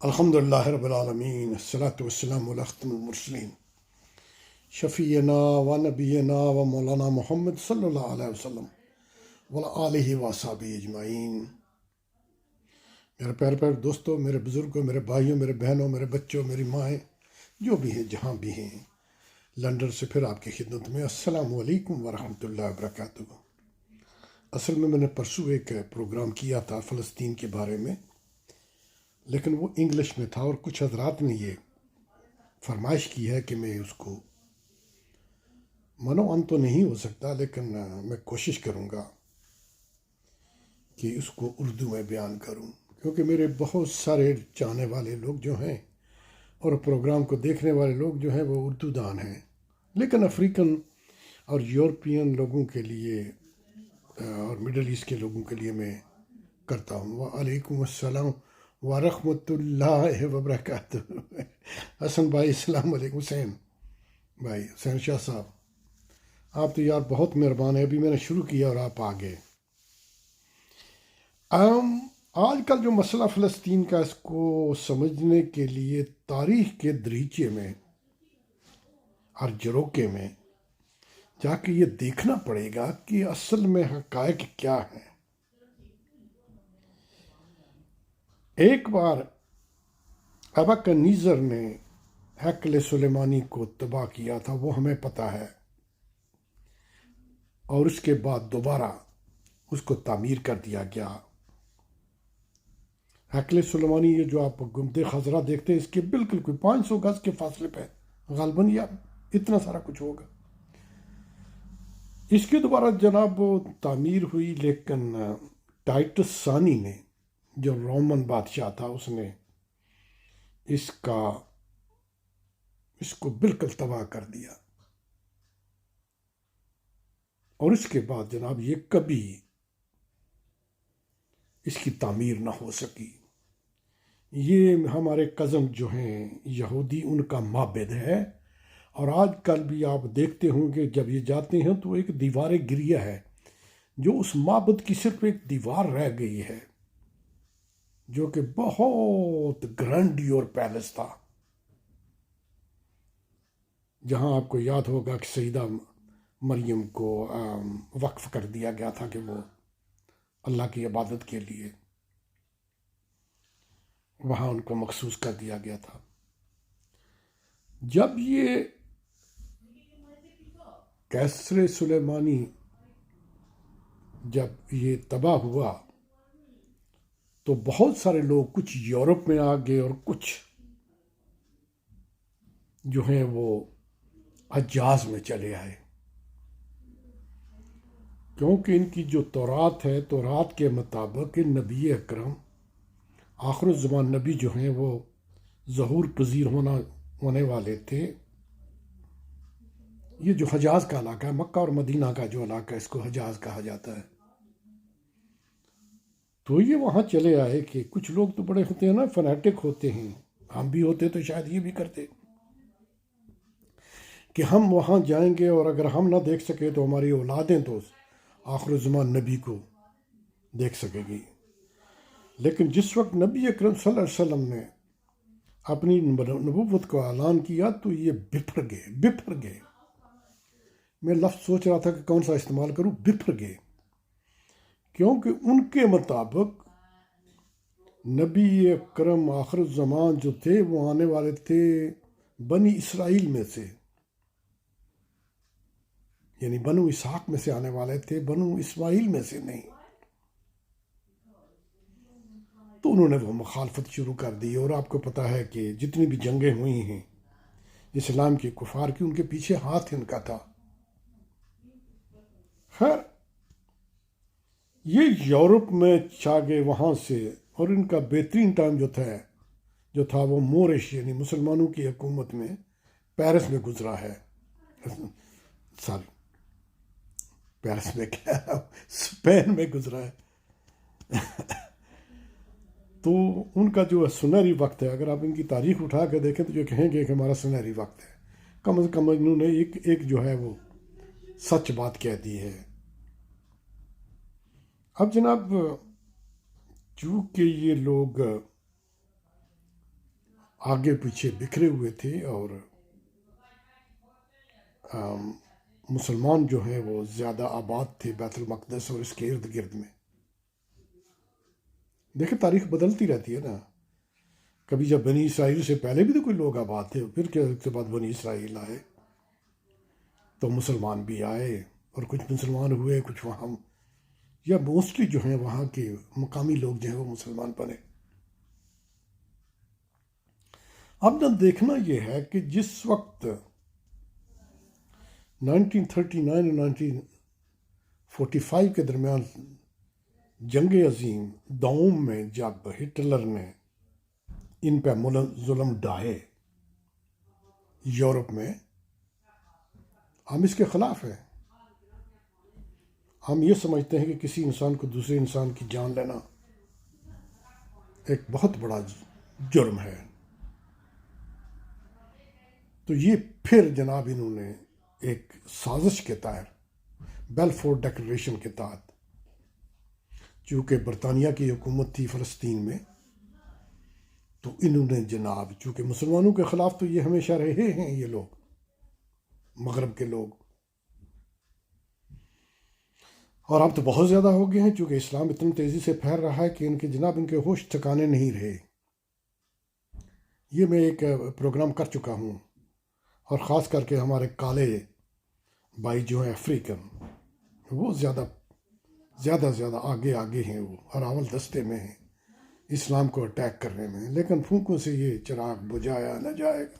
الحمد للہ رب العالمین الصلاۃ والسلام علی ختم المرسلین شفیعنا و نبینا و مولانا محمد صلی اللہ علیہ وسلم وعلی آلہ و صحبہ اجمعین۔ میرے پیارے دوستوں، میرے بزرگوں، میرے بھائیوں، میرے بہنوں، میرے بچوں، میری مائیں، جو بھی ہیں جہاں بھی ہیں، لندن سے پھر آپ کی خدمت میں السلام علیکم ورحمۃ اللہ وبرکاتہ۔ اصل میں نے پرسوں ایک پروگرام کیا تھا فلسطین کے بارے میں، لیکن وہ انگلش میں تھا اور کچھ حضرات نے یہ فرمائش کی ہے کہ میں اس کو منو ان تو نہیں ہو سکتا، لیکن میں کوشش کروں گا کہ اس کو اردو میں بیان کروں، کیونکہ میرے بہت سارے چاہنے والے لوگ جو ہیں اور پروگرام کو دیکھنے والے لوگ جو ہیں وہ اردو دان ہیں، لیکن افریقن اور یورپین لوگوں کے لیے اور مڈل ایسٹ کے لوگوں کے لیے میں کرتا ہوں۔ وعلیکم السلام ورحمۃ اللہ وبرکاتہ۔ حسن بھائی السلام علیکم۔ حسین بھائی، حسین شاہ صاحب، آپ تو یار بہت مہربان ہیں، ابھی میں نے شروع کیا اور آپ آ گئے۔ آج کل جو مسئلہ فلسطین کا، اس کو سمجھنے کے لیے تاریخ کے دریچے میں اور جروکے میں جا کے یہ دیکھنا پڑے گا کہ اصل میں حقائق کیا ہیں۔ ایک بار ابوالنضر نے ہیکل سلیمانی کو تباہ کیا تھا، وہ ہمیں پتہ ہے، اور اس کے بعد دوبارہ اس کو تعمیر کر دیا گیا۔ ہیکل سلیمانی، یہ جو آپ گنبد خضرا دیکھتے ہیں، اس کے بالکل کوئی 500 گز کے فاصلے پہ غالباً یا اتنا سارا کچھ ہوگا۔ اس کی دوبارہ جناب تعمیر ہوئی، لیکن ٹائٹس ثانی نے، جو رومن بادشاہ تھا، اس نے اس کو بالکل تباہ کر دیا، اور اس کے بعد جناب یہ کبھی اس کی تعمیر نہ ہو سکی۔ یہ ہمارے کزن جو ہیں یہودی، ان کا معبد ہے، اور آج کل بھی آپ دیکھتے ہوں گے جب یہ جاتے ہیں تو ایک دیوار گریہ ہے، جو اس معبد کی صرف ایک دیوار رہ گئی ہے، جو کہ بہت گرینڈیور پیلس تھا، جہاں آپ کو یاد ہوگا کہ سیدہ مریم کو وقف کر دیا گیا تھا کہ وہ اللہ کی عبادت کے لیے وہاں ان کو مخصوص کر دیا گیا تھا۔ جب یہ کیسر سلیمانی جب یہ تباہ ہوا تو بہت سارے لوگ کچھ یورپ میں آ گئے اور کچھ جو ہیں وہ حجاز میں چلے آئے، کیونکہ ان کی جو تورات ہے، تورات کے مطابق نبی اکرم آخر الزمان نبی جو ہیں وہ ظہور پذیر ہونے والے تھے۔ یہ جو حجاز کا علاقہ ہے، مکہ اور مدینہ کا جو علاقہ ہے، اس کو حجاز کہا جاتا ہے۔ تو یہ وہاں چلے آئے کہ کچھ لوگ تو بڑے ہوتے ہیں نا، فنیٹک ہوتے ہیں، ہم بھی ہوتے تو شاید یہ بھی کرتے کہ ہم وہاں جائیں گے، اور اگر ہم نہ دیکھ سکے تو ہماری اولادیں تو آخر الزمان نبی کو دیکھ سکے گی۔ لیکن جس وقت نبی اکرم صلی اللہ علیہ وسلم نے اپنی نبوت کو اعلان کیا تو یہ بپھر گئے۔ میں لفظ سوچ رہا تھا کہ کون سا استعمال کروں، بپھر گئے، کیونکہ ان کے مطابق نبی اکرم آخر الزمان جو تھے وہ آنے والے تھے بنی اسرائیل میں سے، یعنی بنو اسحاق میں سے آنے والے تھے، بنو اسماعیل میں سے نہیں۔ تو انہوں نے وہ مخالفت شروع کر دی، اور آپ کو پتہ ہے کہ جتنی بھی جنگیں ہوئی ہیں اسلام کے کفار کی، ان کے پیچھے ہاتھ ان کا تھا۔ خیر، یہ یورپ میں چھا گئے وہاں سے، اور ان کا بہترین ٹائم جو تھا وہ مورش، یعنی مسلمانوں کی حکومت میں پیرس میں گزرا ہے۔ سوری، پیرس میں کیا، اسپین میں گزرا ہے۔ تو ان کا جو سنہری وقت ہے، اگر آپ ان کی تاریخ اٹھا کے دیکھیں تو جو کہیں گے کہ ہمارا سنہری وقت ہے، کم از کم انہوں نے ایک جو ہے وہ سچ بات کہہ دی ہے۔ اب جناب چونکہ یہ لوگ آگے پیچھے بکھرے ہوئے تھے، اور مسلمان جو ہیں وہ زیادہ آباد تھے بیت المقدس اور اس کے ارد گرد میں۔ دیکھیں تاریخ بدلتی رہتی ہے نا، کبھی جب بنی اسرائیل سے پہلے بھی تو کوئی لوگ آباد تھے، پھر کیا اس کے بعد بنی اسرائیل آئے تو مسلمان بھی آئے، اور کچھ مسلمان ہوئے، کچھ وہاں یا موسٹلی جو ہیں وہاں کے مقامی لوگ جو ہیں وہ مسلمان بنے۔ اب نہ دیکھنا یہ ہے کہ جس وقت 1939 اور 1945 کے درمیان جنگ عظیم دوم میں جب ہٹلر نے ان پہ ظلم ڈھائے یورپ میں، ہم اس کے خلاف ہیں۔ ہم یہ سمجھتے ہیں کہ کسی انسان کو دوسرے انسان کی جان لینا ایک بہت بڑا جرم ہے۔ تو یہ پھر جناب انہوں نے ایک سازش کے تحت بیلفور ڈیکلریشن کے تحت، چونکہ برطانیہ کی حکومت تھی فلسطین میں، تو انہوں نے جناب چونکہ مسلمانوں کے خلاف تو یہ ہمیشہ رہے ہیں یہ لوگ، مغرب کے لوگ، اور اب تو بہت زیادہ ہو گئے ہیں، چونکہ اسلام اتنی تیزی سے پھیل رہا ہے کہ ان کے ہوش ٹھکانے نہیں رہے۔ یہ میں ایک پروگرام کر چکا ہوں، اور خاص کر کے ہمارے کالے بھائی جو ہیں افریقن، وہ زیادہ آگے ہیں، وہ اور اول دستے میں ہیں اسلام کو اٹیک کرنے میں، لیکن پھونکوں سے یہ چراغ بجھایا نہ جائے گا۔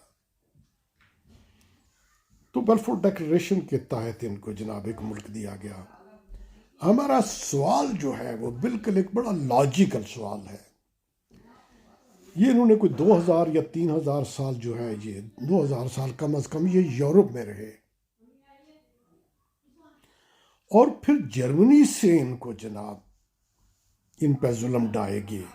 تو بلفور ڈیکلریشن کے تحت ان کو جناب ایک ملک دیا گیا۔ ہمارا سوال جو ہے وہ بالکل ایک بڑا لاجیکل سوال ہے۔ یہ انہوں نے کوئی 2000 یا 3000 سال جو ہے، یہ 2000 سال کم از کم یہ یورپ میں رہے، اور پھر جرمنی سے ان کو جناب ان پہ ظلم ڈھائے گئے۔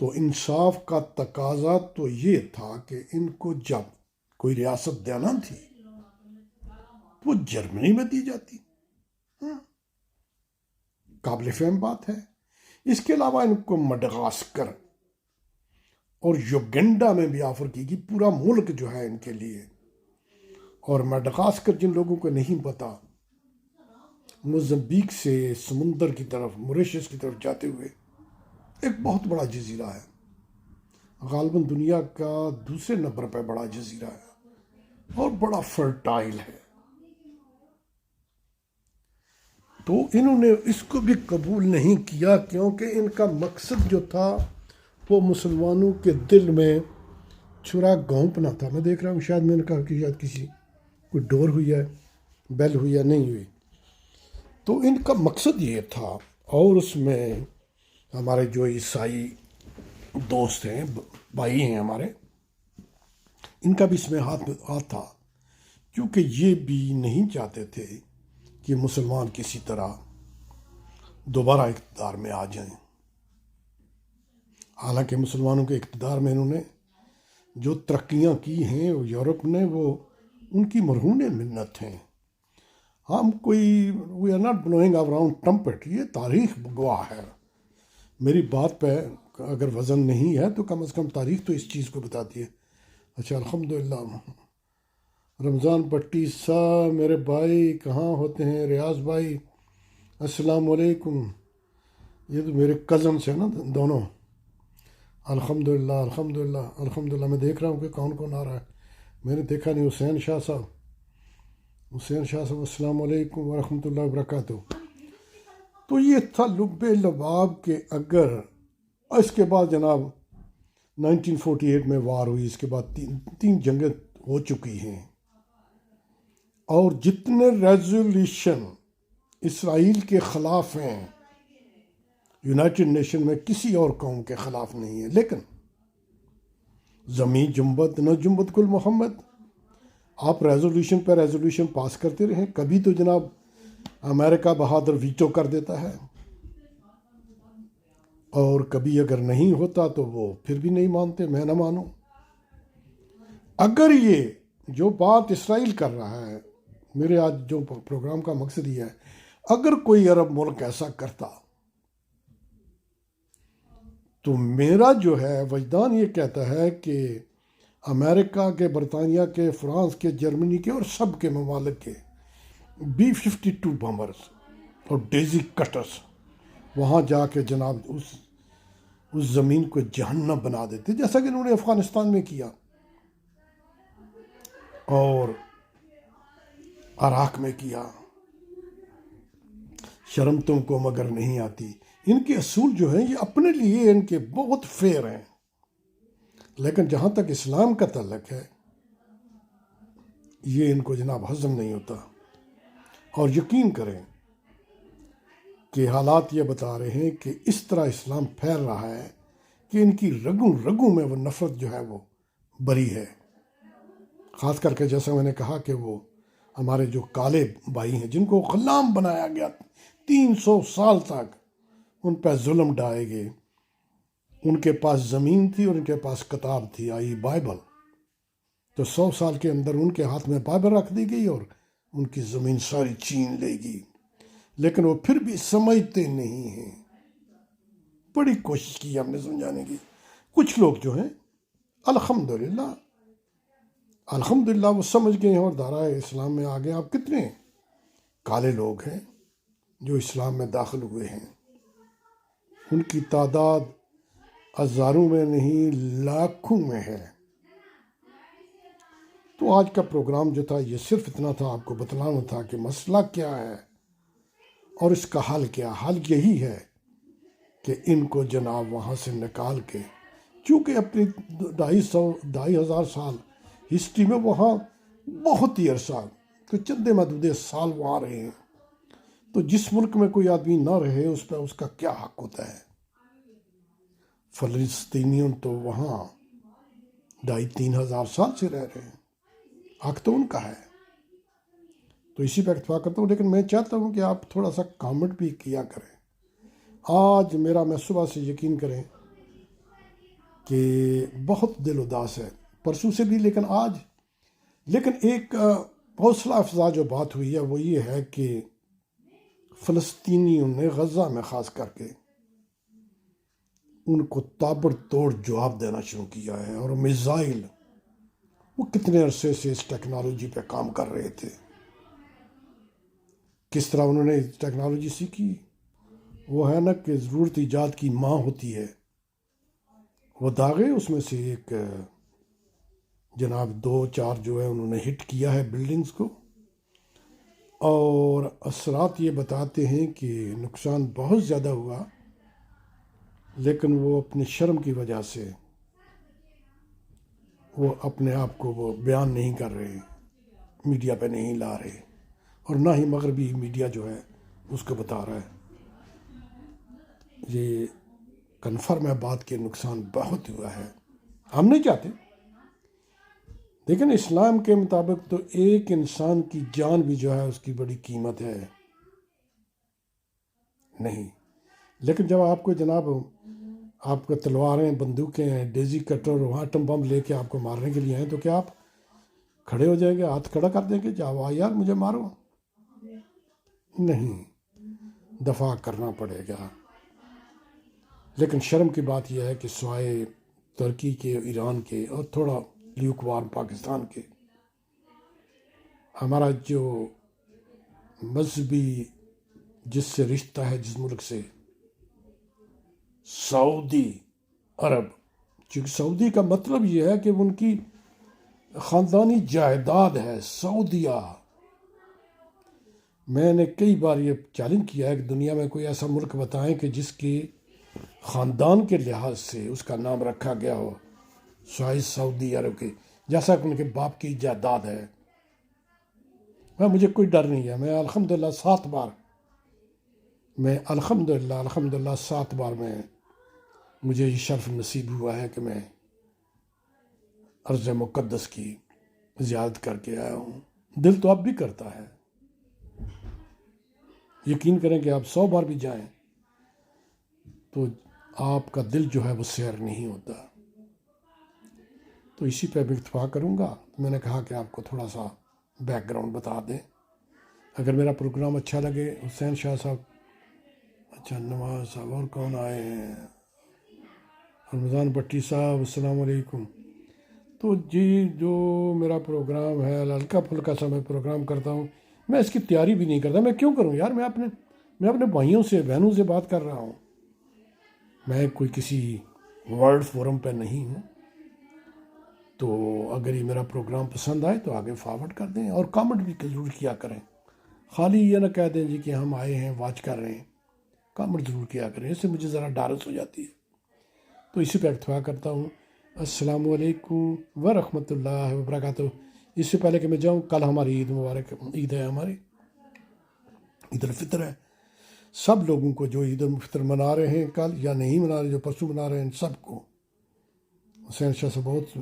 تو انصاف کا تقاضا تو یہ تھا کہ ان کو جب کوئی ریاست دینا تھی تو وہ جرمنی میں دی جاتی۔ قابل فہم بات ہے۔ اس کے علاوہ ان کو مڈغاسکر اور یوگنڈا میں بھی آفر کی گئی، پورا ملک جو ہے ان کے لیے۔ اور مڈغاسکر جن لوگوں کو نہیں پتا، موزمبیق سے سمندر کی طرف موریشس کی طرف جاتے ہوئے ایک بہت بڑا جزیرہ ہے، غالباً دنیا کا دوسرے نمبر پہ بڑا جزیرہ ہے، اور بڑا فرٹائل ہے۔ تو انہوں نے اس کو بھی قبول نہیں کیا، کیونکہ ان کا مقصد جو تھا وہ مسلمانوں کے دل میں چھرا گھونپنا تھا۔ میں دیکھ رہا ہوں شاید میں نے کہا کہ شاید کسی کوئی ڈور ہوئی ہے، بیل ہوئی یا نہیں ہوئی۔ تو ان کا مقصد یہ تھا، اور اس میں ہمارے جو عیسائی دوست ہیں، بھائی ہیں ہمارے، ان کا بھی اس میں ہاتھ تھا، کیونکہ یہ بھی نہیں چاہتے تھے کہ مسلمان کسی طرح دوبارہ اقتدار میں آ جائیں۔ حالانکہ مسلمانوں کے اقتدار میں انہوں نے جو ترقیاں کی ہیں یورپ نے، وہ ان کی مرہون منت ہیں۔ ہم we are not blowing around trumpet, یہ تاریخ گواہ ہے۔ میری بات پہ اگر وزن نہیں ہے تو کم از کم تاریخ تو اس چیز کو بتاتی ہے۔ اچھا، الحمدللہ۔ رمضان پٹی صاحب میرے بھائی کہاں ہوتے ہیں؟ ریاض بھائی السلام علیکم۔ یہ تو میرے کزنس ہیں نا دونوں۔ الحمدللہ الحمدللہ الحمدللہ۔ میں دیکھ رہا ہوں کہ کون آ رہا ہے، میں نے دیکھا نہیں۔ حسین شاہ صاحب السلام علیکم ورحمۃ اللہ وبرکاتہ۔ تو یہ تھا لب لباب کہ اگر اس کے بعد جناب 1948 میں وار ہوئی، اس کے بعد تین جنگیں ہو چکی ہیں، اور جتنے ریزولوشن اسرائیل کے خلاف ہیں یونائٹڈ نیشن میں کسی اور قوم کے خلاف نہیں ہے، لیکن زمین جنبت نہ جنبت کل محمد، آپ ریزولوشن پہ ریزولوشن پاس کرتے رہیں، کبھی تو جناب امریکہ بہادر ویٹو کر دیتا ہے، اور کبھی اگر نہیں ہوتا تو وہ پھر بھی نہیں مانتے، میں نہ مانوں۔ اگر یہ جو بات اسرائیل کر رہا ہے، میرے آج جو پروگرام کا مقصد یہ ہے، اگر کوئی عرب ملک ایسا کرتا تو میرا جو ہے وجدان یہ کہتا ہے کہ امریکہ کے، برطانیہ کے، فرانس کے، جرمنی کے اور سب کے ممالک کے B-52 بمبرز اور ڈیزی کٹرز وہاں جا کے جناب اس زمین کو جہنم بنا دیتے، جیسا کہ انہوں نے افغانستان میں کیا اور عراق میں کیا۔ شرم تم کو مگر نہیں آتی۔ ان کے اصول جو ہیں یہ اپنے لیے ان کے بہت فیئر ہیں، لیکن جہاں تک اسلام کا تعلق ہے یہ ان کو جناب ہضم نہیں ہوتا۔ اور یقین کریں کہ حالات یہ بتا رہے ہیں کہ اس طرح اسلام پھیل رہا ہے کہ ان کی رگوں رگوں میں وہ نفرت جو ہے وہ بری ہے۔ خاص کر کے جیسا میں نے کہا کہ وہ ہمارے جو کالے بھائی ہیں جن کو غلام بنایا گیا 300 سال تک، ان پہ ظلم ڈھائے گئے۔ ان کے پاس زمین تھی اور ان کے پاس کتاب تھی، آئی بائبل، تو 100 سال کے اندر ان کے ہاتھ میں بائبل رکھ دی گئی اور ان کی زمین ساری چھین لے گی، لیکن وہ پھر بھی سمجھتے نہیں ہیں۔ بڑی کوشش کی ہم نے سمجھانے کی۔ کچھ لوگ جو ہیں الحمدللہ الحمدللہ وہ سمجھ گئے ہیں اور دائرہ اسلام میں آ گئے۔ آپ کتنے کالے لوگ ہیں جو اسلام میں داخل ہوئے ہیں، ان کی تعداد ہزاروں میں نہیں لاکھوں میں ہے۔ تو آج کا پروگرام جو تھا یہ صرف اتنا تھا، آپ کو بتلانا تھا کہ مسئلہ کیا ہے اور اس کا حل کیا۔ حل یہی ہے کہ ان کو جناب وہاں سے نکال کے، چونکہ اپنی 2,500 سال ہسٹری میں وہاں بہت ہی عرصہ، تو چندے محدودے سال وہاں رہے ہیں، تو جس ملک میں کوئی آدمی نہ رہے اس پہ اس کا کیا حق ہوتا ہے؟ فلسطینیوں تو وہاں 2,500-3,000 سال سے رہ رہے ہیں، حق تو ان کا ہے۔ تو اسی پہ اتفاق کرتا ہوں، لیکن میں چاہتا ہوں کہ آپ تھوڑا سا کامنٹ بھی کیا کریں۔ آج میں صبح سے یقین کریں کہ بہت دل اداس ہے، پرسوں سے بھی لیکن آج، لیکن ایک حوصلہ افزا جو بات ہوئی ہے وہ یہ ہے کہ فلسطینیوں نے غزہ میں خاص کر کے ان کو تابڑ توڑ جواب دینا شروع کیا ہے، اور میزائل، وہ کتنے عرصے سے اس ٹیکنالوجی پہ کام کر رہے تھے، کس طرح انہوں نے ٹیکنالوجی سیکھی۔ وہ ہے نا کہ ضرورت ایجاد کی ماں ہوتی ہے، وہ داغے اس میں سے ایک جناب 2-4 جو ہے انہوں نے ہٹ کیا ہے بلڈنگز کو، اور اثرات یہ بتاتے ہیں کہ نقصان بہت زیادہ ہوا، لیکن وہ اپنی شرم کی وجہ سے وہ اپنے آپ کو وہ بیان نہیں کر رہے، میڈیا پہ نہیں لا رہے، اور نہ ہی مغربی میڈیا جو ہے اس کو بتا رہا ہے۔ یہ کنفرم ہے بات کہ نقصان بہت ہوا ہے، ہم نہیں چاہتے، لیکن اسلام کے مطابق تو ایک انسان کی جان بھی جو ہے اس کی بڑی قیمت ہے نہیں۔ لیکن جب آپ کو جناب آپ کو تلواریں، بندوقیں ہیں، ڈیزی کٹر، وہاں ایٹم بم لے کے آپ کو مارنے کے لیے ہیں، تو کیا آپ کھڑے ہو جائیں گے، ہاتھ کھڑا کر دیں گے، جاؤ یار مجھے مارو؟ نہیں، دفاع کرنا پڑے گا۔ لیکن شرم کی بات یہ ہے کہ سوائے ترکی کے، ایران کے اور تھوڑا لیوک وار پاکستان کے، ہمارا جو مذہبی جس سے رشتہ ہے جس ملک سے، سعودی عرب، چونکہ سعودی کا مطلب یہ ہے کہ ان کی خاندانی جائیداد ہے سعودیہ۔ میں نے کئی بار یہ چیلنج کیا ہے کہ دنیا میں کوئی ایسا ملک بتائیں کہ جس کی خاندان کے لحاظ سے اس کا نام رکھا گیا ہو سوائے سعودی عرب کے، جیسا کہ ان کے باپ کی جائیداد ہے۔ مجھے کوئی ڈر نہیں ہے، میں الحمدللہ 7 بار، میں الحمدللہ 7 بار میں مجھے یہ شرف نصیب ہوا ہے کہ میں ارض مقدس کی زیارت کر کے آیا ہوں۔ دل تو اب بھی کرتا ہے، یقین کریں کہ آپ 100 بار بھی جائیں تو آپ کا دل جو ہے وہ سیر نہیں ہوتا۔ تو اسی پہ بھی اتفاق کروں گا۔ میں نے کہا کہ آپ کو تھوڑا سا بیک گراؤنڈ بتا دیں۔ اگر میرا پروگرام اچھا لگے، حسین شاہ صاحب، اچھا نواز صاحب، اور کون آئے ہیں، رمضان بٹی صاحب السلام علیکم۔ تو جی جو میرا پروگرام ہے ہلکا پھلکا سا میں پروگرام کرتا ہوں، میں اس کی تیاری بھی نہیں کرتا۔ میں کیوں کروں یار، میں اپنے بھائیوں سے بہنوں سے بات کر رہا ہوں، میں کوئی کسی ورلڈ فورم پہ نہیں ہوں۔ تو اگر یہ میرا پروگرام پسند آئے تو آگے فارورڈ کر دیں، اور کامنٹ بھی ضرور کیا کریں۔ خالی یہ نہ کہہ دیں جی کہ ہم آئے ہیں واچ کر رہے ہیں، کامنٹ ضرور کیا کریں، اس سے مجھے ذرا ڈارس ہو جاتی ہے۔ تو اسی پہ اکتفا کرتا ہوں۔ السلام علیکم ورحمۃ اللہ وبرکاتہ۔ اس سے پہلے کہ میں جاؤں، کل ہماری عید مبارک، عید ہے ہماری، عید الفطر ہے۔ سب لوگوں کو جو عید الفطر منا رہے ہیں کل، یا نہیں منا رہے، جو پرسوں منا رہے ہیں، سب کو حسین شاہ سے بہت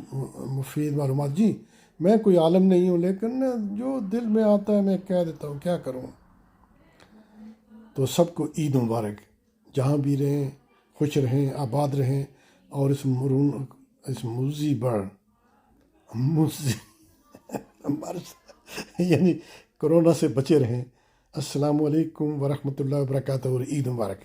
مفید معلومات۔ جی میں کوئی عالم نہیں ہوں، لیکن جو دل میں آتا ہے میں کہہ دیتا ہوں، کیا کروں۔ تو سب کو عید مبارک، جہاں بھی رہیں خوش رہیں، آباد رہیں، اور اس موذی یعنی کرونا سے بچے رہیں۔ السلام علیکم ورحمۃ اللہ وبرکاتہ اور عید مبارک۔